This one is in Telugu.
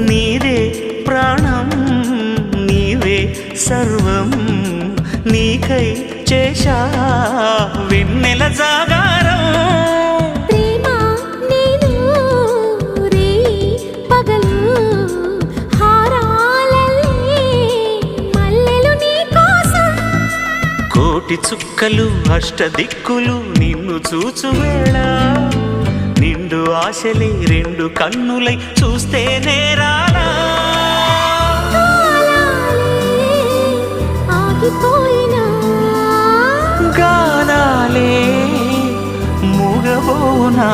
నీదే ప్రాణం నీవే సర్వం నీకై చేశా వెన్నెల జాగారం ప్రేమ నేను రే పగలు హారాలల్లే మల్లెలు నీ కోసం కోటి చుక్కలు అష్టదిక్కులు నిన్ను చూచువేళ నిండు ఆశలే రెండు కన్నులై చూస్తే నేరాలా ఆగిపోయినా గానాలే మూగబోనా